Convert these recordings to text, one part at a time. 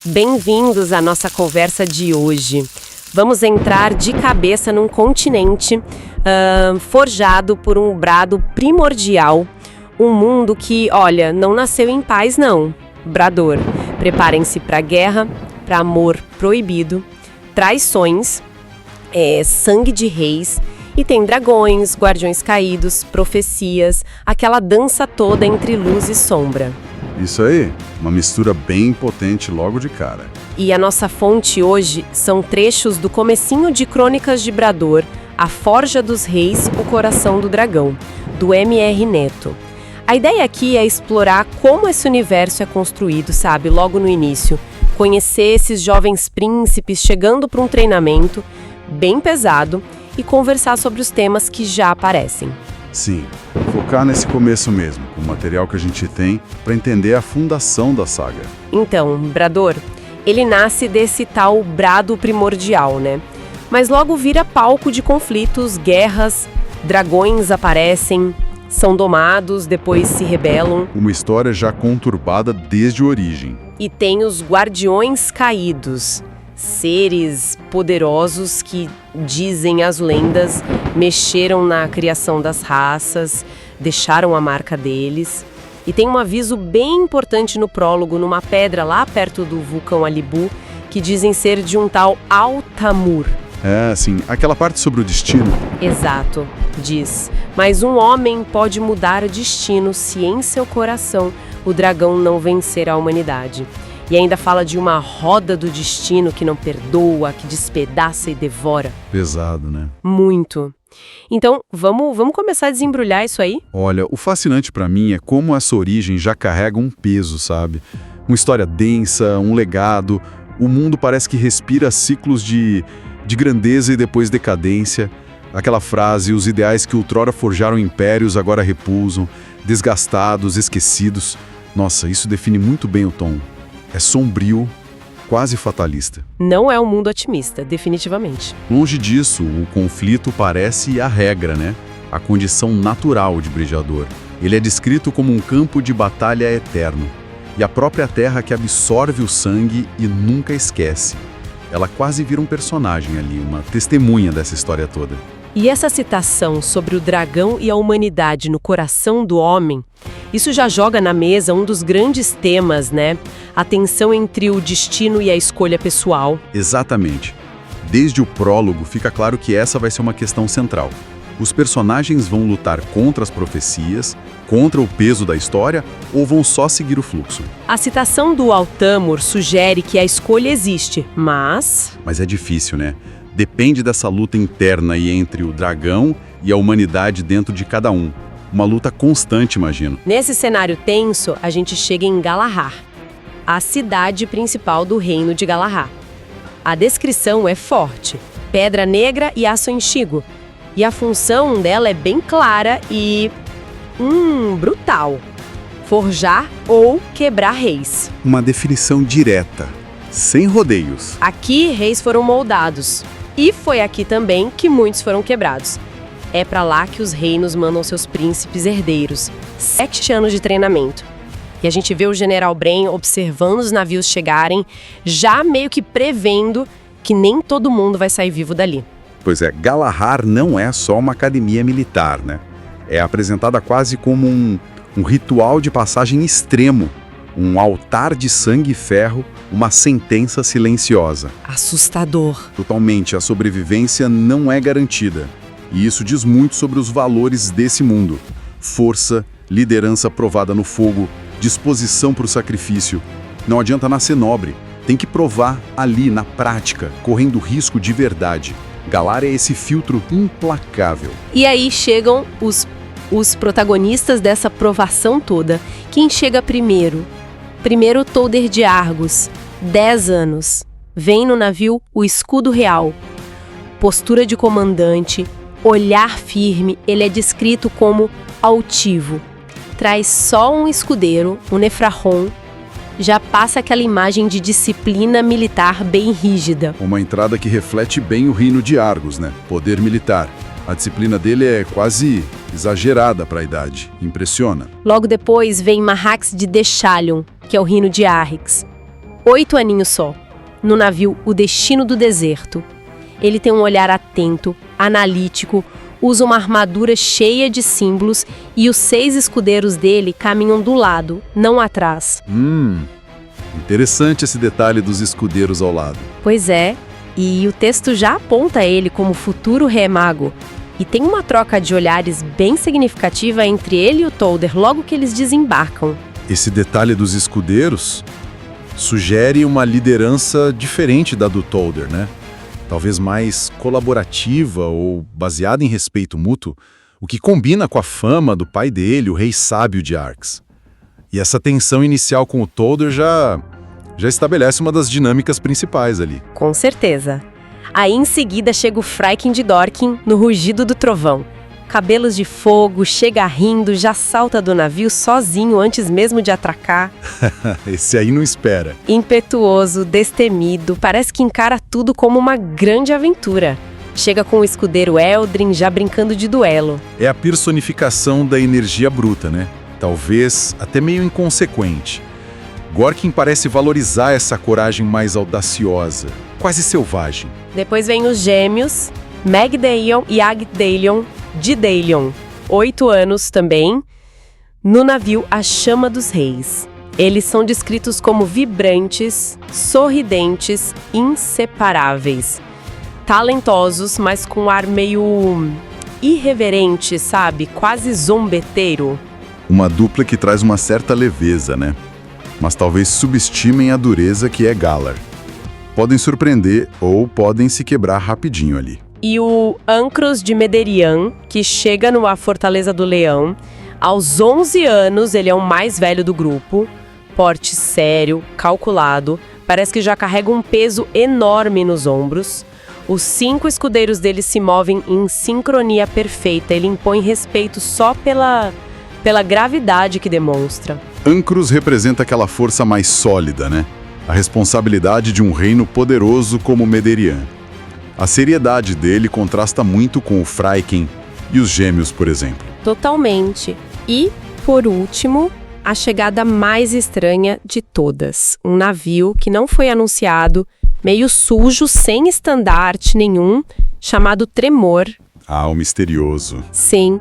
Bem-vindos à nossa conversa de hoje. Vamos entrar de cabeça num continente forjado por um brado primordial. Um mundo que, olha, não nasceu em paz, não. Brador, preparem-se para guerra, para amor proibido, traições, sangue de reis, e tem dragões, guardiões caídos, profecias, aquela dança toda entre luz e sombra. Isso aí, uma mistura bem potente logo de cara. E a nossa fonte hoje são trechos do comecinho de Crônicas de Brador, A Forja dos Reis, O Coração do Dragão, do M.R. Neto. A ideia aqui é explorar como esse universo é construído, sabe, logo no início. Conhecer esses jovens príncipes chegando para um treinamento bem pesado e conversar sobre os temas que já aparecem. Sim, focar nesse começo mesmo, com o material que a gente tem, para entender a fundação da saga. Então, Brador, ele nasce desse tal brado primordial, né? Mas logo vira palco de conflitos, guerras, dragões aparecem, são domados, depois se rebelam. Uma história já conturbada desde a origem. E tem os guardiões caídos, seres poderosos que, dizem as lendas, mexeram na criação das raças, deixaram a marca deles. E tem um aviso bem importante no prólogo, numa pedra lá perto do vulcão Alibu, que dizem ser de um tal Altamur. Sim, aquela parte sobre o destino. Exato, diz. Mas um homem pode mudar o destino se em seu coração o dragão não vencer a humanidade. E ainda fala de uma roda do destino que não perdoa, que despedaça e devora. Pesado, né? Muito. Então, vamos começar a desembrulhar isso aí? Olha, o fascinante pra mim é como essa origem já carrega um peso, sabe? Uma história densa, um legado. O mundo parece que respira ciclos de grandeza e depois decadência. Aquela frase, os ideais que outrora forjaram impérios agora repulsam, desgastados, esquecidos. Nossa, isso define muito bem o tom. É sombrio, quase fatalista. Não é um mundo otimista, definitivamente. Longe disso, o conflito parece a regra, né? A condição natural de Brilhador. Ele é descrito como um campo de batalha eterno. E a própria terra que absorve o sangue e nunca esquece. Ela quase vira um personagem ali, uma testemunha dessa história toda. E essa citação sobre o dragão e a humanidade no coração do homem, isso já joga na mesa um dos grandes temas, né? A tensão entre o destino e a escolha pessoal. Exatamente. Desde o prólogo fica claro que essa vai ser uma questão central. Os personagens vão lutar contra as profecias, contra o peso da história, ou vão só seguir o fluxo? A citação do Altamur sugere que a escolha existe, mas... Mas é difícil, né? Depende dessa luta interna e entre o dragão e a humanidade dentro de cada um. Uma luta constante, imagino. Nesse cenário tenso, a gente chega em Galahar, a cidade principal do reino de Galahar. A descrição é forte, pedra negra e aço antigo. E a função dela é bem clara e... brutal. Forjar ou quebrar reis. Uma definição direta, sem rodeios. Aqui, reis foram moldados. E foi aqui também que muitos foram quebrados. É pra lá que os reinos mandam seus príncipes herdeiros. 7 anos de treinamento. E a gente vê o General Bran observando os navios chegarem, já meio que prevendo que nem todo mundo vai sair vivo dali. Pois é, Galahar não é só uma academia militar, né? É apresentada quase como um ritual de passagem extremo, um altar de sangue e ferro, uma sentença silenciosa. Assustador. Totalmente, a sobrevivência não é garantida. E isso diz muito sobre os valores desse mundo. Força, liderança provada no fogo, disposição para o sacrifício. Não adianta nascer nobre, tem que provar ali, na prática, correndo risco de verdade. Galar é esse filtro implacável. E aí chegam os protagonistas dessa provação toda. Quem chega primeiro? Primeiro Tolder de Argos, 10 anos. Vem no navio o escudo real. Postura de comandante, olhar firme, ele é descrito como altivo. Traz só um escudeiro, o Nefrahon, já passa aquela imagem de disciplina militar bem rígida. Uma entrada que reflete bem o reino de Argos, né? Poder militar. A disciplina dele é quase exagerada para a idade. Impressiona. Logo depois vem Marrax de Deshalion, que é o reino de Arrix. 8 aninhos só. No navio O Destino do Deserto. Ele tem um olhar atento, analítico, usa uma armadura cheia de símbolos e os 6 escudeiros dele caminham do lado, não atrás. Interessante esse detalhe dos escudeiros ao lado. Pois é, e o texto já aponta ele como futuro rei-mago. E tem uma troca de olhares bem significativa entre ele e o Tolder logo que eles desembarcam. Esse detalhe dos escudeiros sugere uma liderança diferente da do Tolder, né? Talvez mais colaborativa ou baseada em respeito mútuo, o que combina com a fama do pai dele, o rei sábio de Arx. E essa tensão inicial com o Tolder já estabelece uma das dinâmicas principais ali. Com certeza. Aí em seguida chega o Fryken de Dorkin no rugido do trovão. Cabelos de fogo, chega rindo, já salta do navio sozinho antes mesmo de atracar. Esse aí não espera. Impetuoso, destemido, parece que encara tudo como uma grande aventura. Chega com o escudeiro Eldrin já brincando de duelo. É a personificação da energia bruta, né? Talvez até meio inconsequente. Gorkin parece valorizar essa coragem mais audaciosa, quase selvagem. Depois vem os gêmeos, Magdalion e Agdalion, de Dalion, 8 anos também, no navio A Chama dos Reis. Eles são descritos como vibrantes, sorridentes, inseparáveis. Talentosos, mas com um ar meio irreverente, sabe? Quase zombeteiro. Uma dupla que traz uma certa leveza, né? Mas talvez subestimem a dureza que é Galar. Podem surpreender ou podem se quebrar rapidinho ali. E o Ancros de Mederian, que chega na Fortaleza do Leão. Aos 11 anos, ele é o mais velho do grupo. Porte sério, calculado. Parece que já carrega um peso enorme nos ombros. Os 5 escudeiros dele se movem em sincronia perfeita. Ele impõe respeito só pela gravidade que demonstra. Ancros representa aquela força mais sólida, né? A responsabilidade de um reino poderoso como Mederian. A seriedade dele contrasta muito com o Fryken e os gêmeos, por exemplo. Totalmente. E, por último, a chegada mais estranha de todas. Um navio que não foi anunciado, meio sujo, sem estandarte nenhum, chamado Tremor. Ah, o misterioso. Sim.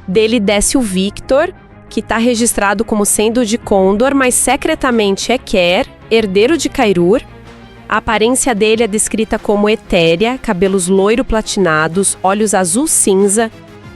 Dele desce o Victor, que está registrado como sendo de Condor, mas secretamente é Ker, herdeiro de Cairhur. A aparência dele é descrita como etérea, cabelos loiro-platinados, olhos azul-cinza.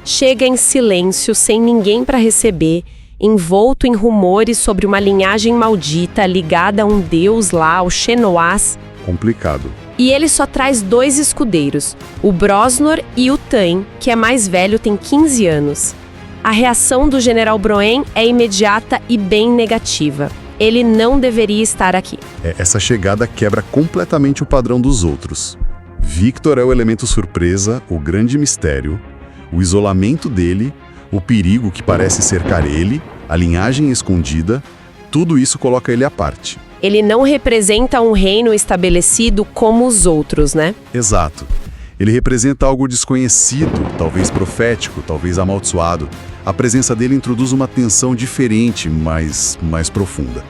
Chega em silêncio, sem ninguém para receber, envolto em rumores sobre uma linhagem maldita ligada a um deus lá, o Xenoás. Complicado. E ele só traz 2 escudeiros, o Brosnor e o Tain, que é mais velho, tem 15 anos. A reação do General Broen é imediata e bem negativa. Ele não deveria estar aqui. Essa chegada quebra completamente o padrão dos outros. Victor é o elemento surpresa, o grande mistério, o isolamento dele, o perigo que parece cercar ele, a linhagem escondida, tudo isso coloca ele à parte. Ele não representa um reino estabelecido como os outros, né? Exato. Ele representa algo desconhecido, talvez profético, talvez amaldiçoado. A presença dele introduz uma tensão diferente, mais profunda.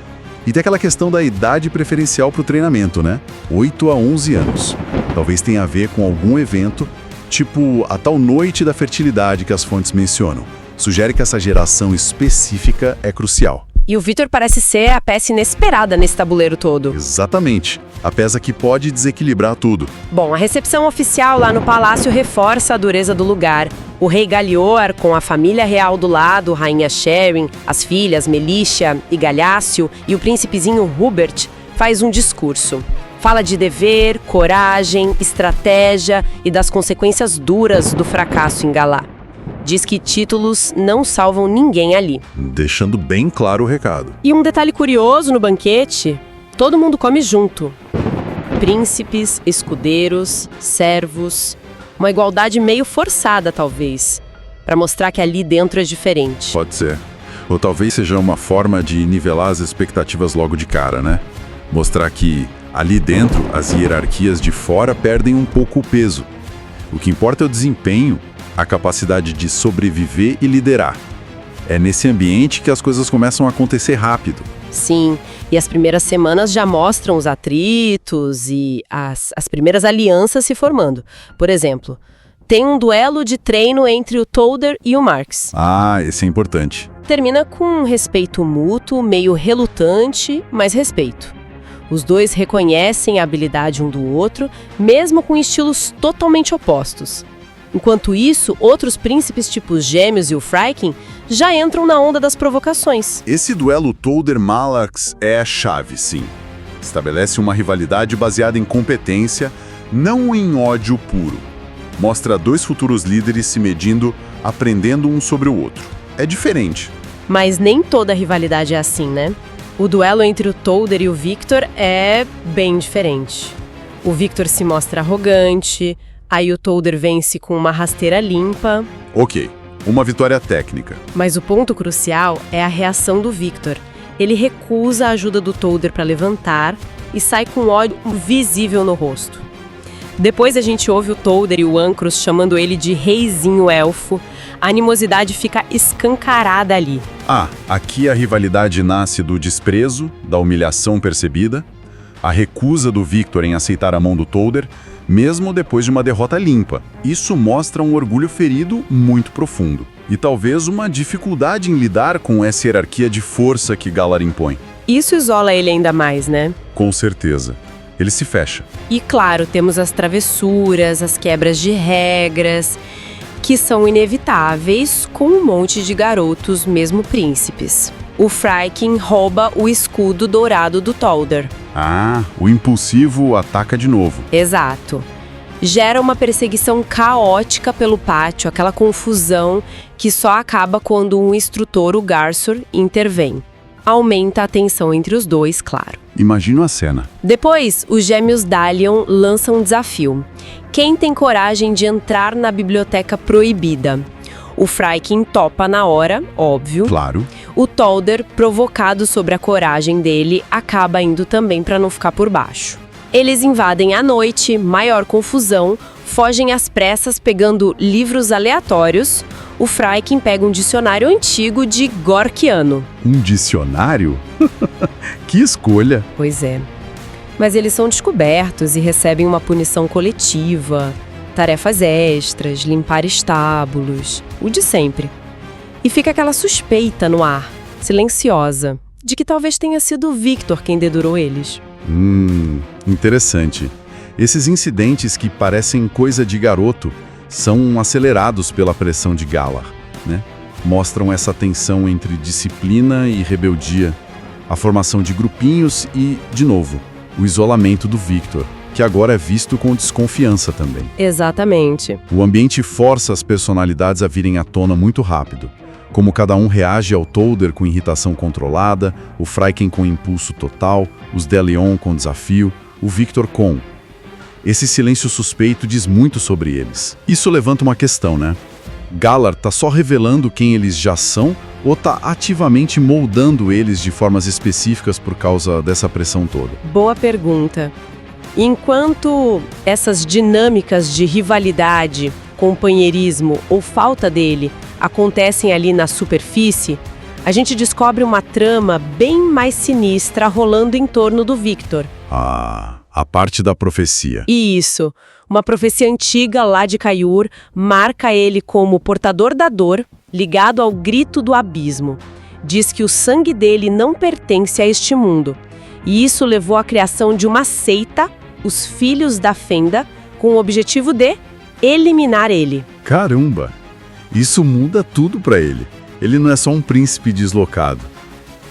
E tem aquela questão da idade preferencial para o treinamento, né? 8 a 11 anos. Talvez tenha a ver com algum evento, tipo a tal noite da fertilidade que as fontes mencionam. Sugere que essa geração específica é crucial. E o Victor parece ser a peça inesperada nesse tabuleiro todo. Exatamente. A peça que pode desequilibrar tudo. Bom, a recepção oficial lá no palácio reforça a dureza do lugar. O rei Galioar, com a família real do lado, rainha Sherrin, as filhas Melícia e Galhácio e o príncipezinho Hubert, faz um discurso. Fala de dever, coragem, estratégia e das consequências duras do fracasso em Galar. Diz que títulos não salvam ninguém ali. Deixando bem claro o recado. E um detalhe curioso no banquete, todo mundo come junto. Príncipes, escudeiros, servos, uma igualdade meio forçada talvez, para mostrar que ali dentro é diferente. Pode ser. Ou talvez seja uma forma de nivelar as expectativas logo de cara, né? Mostrar que ali dentro as hierarquias de fora perdem um pouco o peso. O que importa é o desempenho, a capacidade de sobreviver e liderar. É nesse ambiente que as coisas começam a acontecer rápido. Sim, E as primeiras semanas já mostram os atritos e as primeiras alianças se formando. Por exemplo, tem um duelo de treino entre o Tolder e o Marx. Ah, esse é importante. Termina com um respeito mútuo, meio relutante, mas respeito. Os dois reconhecem a habilidade um do outro, mesmo com estilos totalmente opostos. Enquanto isso, outros príncipes tipo os Gêmeos e o Fryken já entram na onda das provocações. Esse duelo Tolder-Malax é a chave, sim. Estabelece uma rivalidade baseada em competência, não em ódio puro. Mostra dois futuros líderes se medindo, aprendendo um sobre o outro. É diferente. Mas nem toda rivalidade é assim, né? O duelo entre o Tolder e o Victor é bem diferente. O Victor se mostra arrogante, aí o Tolder vence com uma rasteira limpa. Ok, uma vitória técnica. Mas o ponto crucial é a reação do Victor. Ele recusa a ajuda do Tolder para levantar e sai com ódio visível no rosto. Depois a gente ouve o Tolder e o Ancrus chamando ele de reizinho elfo. A animosidade fica escancarada ali. Ah, aqui a rivalidade nasce do desprezo, da humilhação percebida, a recusa do Victor em aceitar a mão do Tolder, mesmo depois de uma derrota limpa. Isso mostra um orgulho ferido muito profundo. E talvez uma dificuldade em lidar com essa hierarquia de força que Galar impõe. Isso isola ele ainda mais, né? Com certeza. Ele se fecha. E claro, temos as travessuras, as quebras de regras, que são inevitáveis com um monte de garotos, mesmo príncipes. O Fryken rouba o escudo dourado do Tolder. Ah, o impulsivo ataca de novo. Exato. Gera uma perseguição caótica pelo pátio, aquela confusão que só acaba quando um instrutor, o Garsur, intervém. Aumenta a tensão entre os dois, claro. Imagino a cena. Depois, os gêmeos Dalion lançam um desafio. Quem tem coragem de entrar na biblioteca proibida? O Fryken topa na hora, óbvio. Claro. O Tolder, provocado sobre a coragem dele, acaba indo também para não ficar por baixo. Eles invadem à noite, maior confusão, fogem às pressas pegando livros aleatórios. O Fryken pega um dicionário antigo de Gorkiano. Um dicionário? Que escolha! Pois é. Mas eles são descobertos e recebem uma punição coletiva, tarefas extras, limpar estábulos, o de sempre. E fica aquela suspeita no ar, silenciosa, de que talvez tenha sido o Victor quem dedurou eles. Interessante. Esses incidentes que parecem coisa de garoto são acelerados pela pressão de Galar, né? Mostram essa tensão entre disciplina e rebeldia, a formação de grupinhos e, de novo, o isolamento do Victor, que agora é visto com desconfiança também. Exatamente. O ambiente força as personalidades a virem à tona muito rápido, como cada um reage ao Tolder com irritação controlada, o Fryken com impulso total, os Dalion com desafio, o Victor com... Esse silêncio suspeito diz muito sobre eles. Isso levanta uma questão, né? Galar tá só revelando quem eles já são ou tá ativamente moldando eles de formas específicas por causa dessa pressão toda? Boa pergunta. Enquanto essas dinâmicas de rivalidade, companheirismo ou falta dele acontecem ali na superfície, a gente descobre uma trama bem mais sinistra rolando em torno do Victor. Ah, a parte da profecia. Isso. Uma profecia antiga lá de Kaiur marca ele como portador da dor, ligado ao grito do abismo. Diz que o sangue dele não pertence a este mundo. E isso levou à criação de uma seita, os Filhos da Fenda, com o objetivo de eliminar ele. Caramba! Isso muda tudo pra ele. Ele não é só um príncipe deslocado.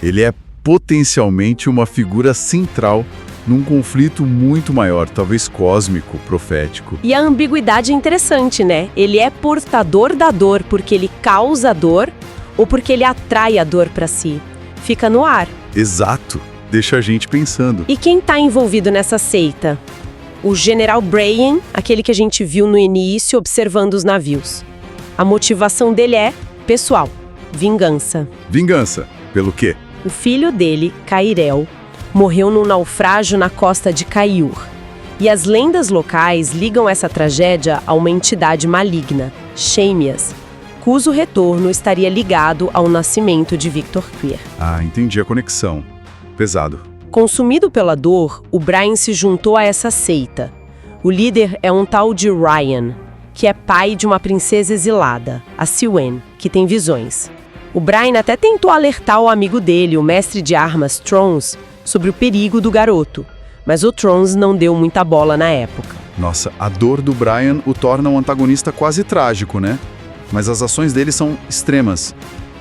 Ele é potencialmente uma figura central num conflito muito maior, talvez cósmico, profético. E a ambiguidade é interessante, né? Ele é portador da dor porque ele causa dor ou porque ele atrai a dor pra si? Fica no ar. Exato. Deixa a gente pensando. E quem tá envolvido nessa seita? O General Brayan, aquele que a gente viu no início observando os navios. A motivação dele é pessoal, vingança. Vingança? Pelo quê? O filho dele, Kairel, morreu num naufrágio na costa de Kaiur. E as lendas locais ligam essa tragédia a uma entidade maligna, Shamias, cujo retorno estaria ligado ao nascimento de Victor Queer. Ah, entendi a conexão. Pesado. Consumido pela dor, o Brian se juntou a essa seita. O líder é um tal de Ryan, que é pai de uma princesa exilada, a Siwen, que tem visões. O Brian até tentou alertar o amigo dele, o mestre de armas Trons, sobre o perigo do garoto, mas o Trons não deu muita bola na época. Nossa, a dor do Brian o torna um antagonista quase trágico, né? Mas as ações dele são extremas.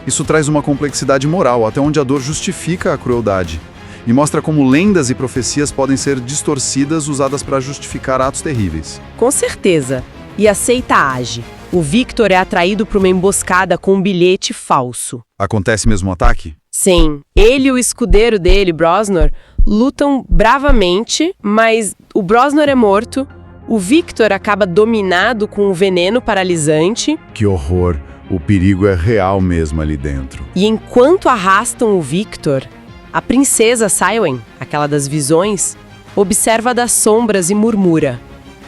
Isso traz uma complexidade moral, até onde a dor justifica a crueldade. E mostra como lendas e profecias podem ser distorcidas, usadas para justificar atos terríveis. Com certeza. E a seita age. O Victor é atraído para uma emboscada com um bilhete falso. Acontece mesmo o ataque? Sim. Ele e o escudeiro dele, Brosnor, lutam bravamente, mas o Brosnor é morto. O Victor acaba dominado com um veneno paralisante. Que horror! O perigo é real mesmo ali dentro. E enquanto arrastam o Victor, a princesa Siwen, aquela das visões, observa das sombras e murmura: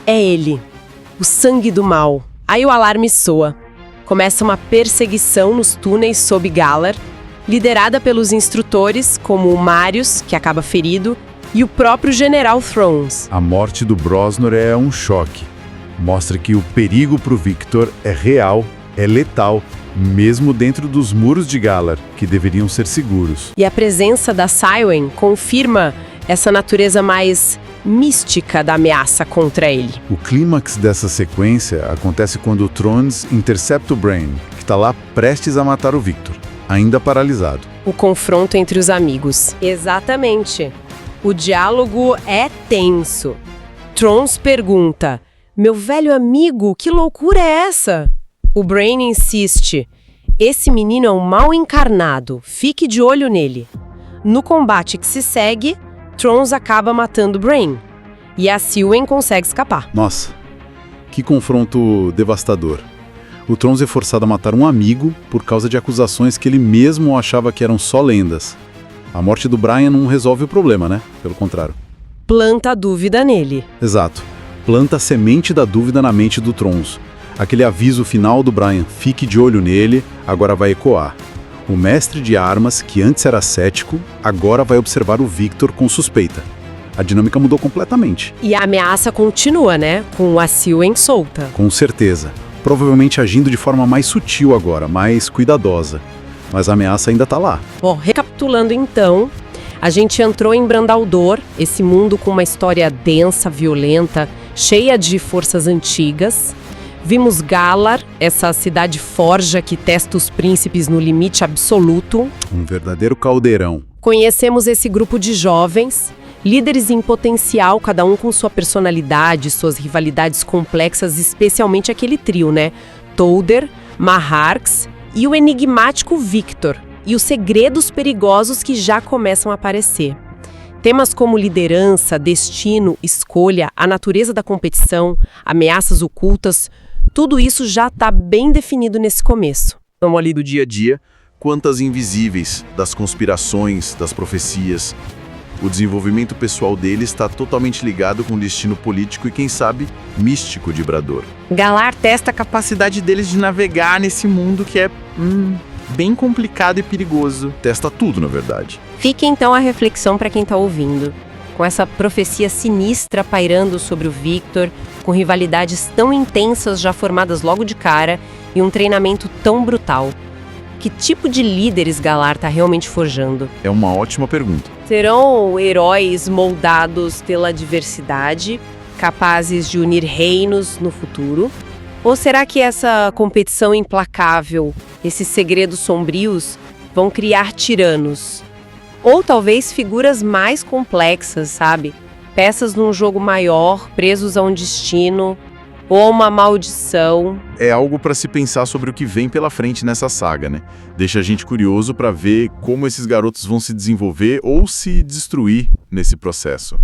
é ele, o sangue do mal. Aí o alarme soa. Começa uma perseguição nos túneis sob Galar, liderada pelos instrutores como o Marius, que acaba ferido, e o próprio General Thrones. A morte do Brosnor é um choque. Mostra que o perigo para o Victor é real, é letal, mesmo dentro dos muros de Galar, que deveriam ser seguros. E a presença da Siwen confirma essa natureza mais mística da ameaça contra ele. O clímax dessa sequência acontece quando o Thrones intercepta o Bran, que está lá prestes a matar o Victor, ainda paralisado. O confronto entre os amigos. Exatamente. O diálogo é tenso. Trons pergunta: meu velho amigo, que loucura é essa? O Bran insiste: esse menino é um mal encarnado, fique de olho nele. No combate que se segue, Trons acaba matando Bran, e a Siwen consegue escapar. Nossa, que confronto devastador. O Trons é forçado a matar um amigo por causa de acusações que ele mesmo achava que eram só lendas. A morte do Brian não resolve o problema, né? Pelo contrário. Planta a dúvida nele. Exato. Planta a semente da dúvida na mente do Trons. Aquele aviso final do Brian, fique de olho nele, agora vai ecoar. O mestre de armas, que antes era cético, agora vai observar o Victor com suspeita. A dinâmica mudou completamente. E a ameaça continua, né? Com a Siwen solta. Com certeza. Provavelmente agindo de forma mais sutil agora, mais cuidadosa. Mas a ameaça ainda tá lá. Bom, recapitulando então, a gente entrou em Brandaldor, esse mundo com uma história densa, violenta, cheia de forças antigas. Vimos Galar, essa cidade forja que testa os príncipes no limite absoluto. Um verdadeiro caldeirão. Conhecemos esse grupo de jovens, líderes em potencial, cada um com sua personalidade, suas rivalidades complexas, especialmente aquele trio, né? Tolder, Maharx e o enigmático Victor, e os segredos perigosos que já começam a aparecer. Temas como liderança, destino, escolha, a natureza da competição, ameaças ocultas, tudo isso já está bem definido nesse começo. Estamos ali do dia a dia, quantas invisíveis, das conspirações, das profecias. O desenvolvimento pessoal deles está totalmente ligado com o destino político e, quem sabe, místico de Brador. Galar Testa a capacidade deles de navegar nesse mundo que é bem complicado e perigoso. Testa tudo, na verdade. Fica então a reflexão para quem está ouvindo. Com essa profecia sinistra pairando sobre o Victor, com rivalidades tão intensas já formadas logo de cara e um treinamento tão brutal. Que tipo de líderes Galar está realmente forjando? É uma ótima pergunta. Serão heróis moldados pela adversidade, capazes de unir reinos no futuro? Ou será que essa competição implacável, esses segredos sombrios, vão criar tiranos? Ou talvez figuras mais complexas, sabe? Peças num jogo maior, presos a um destino, ou a uma maldição. É algo para se pensar sobre o que vem pela frente nessa saga, né? Deixa a gente curioso para ver como esses garotos vão se desenvolver ou se destruir nesse processo.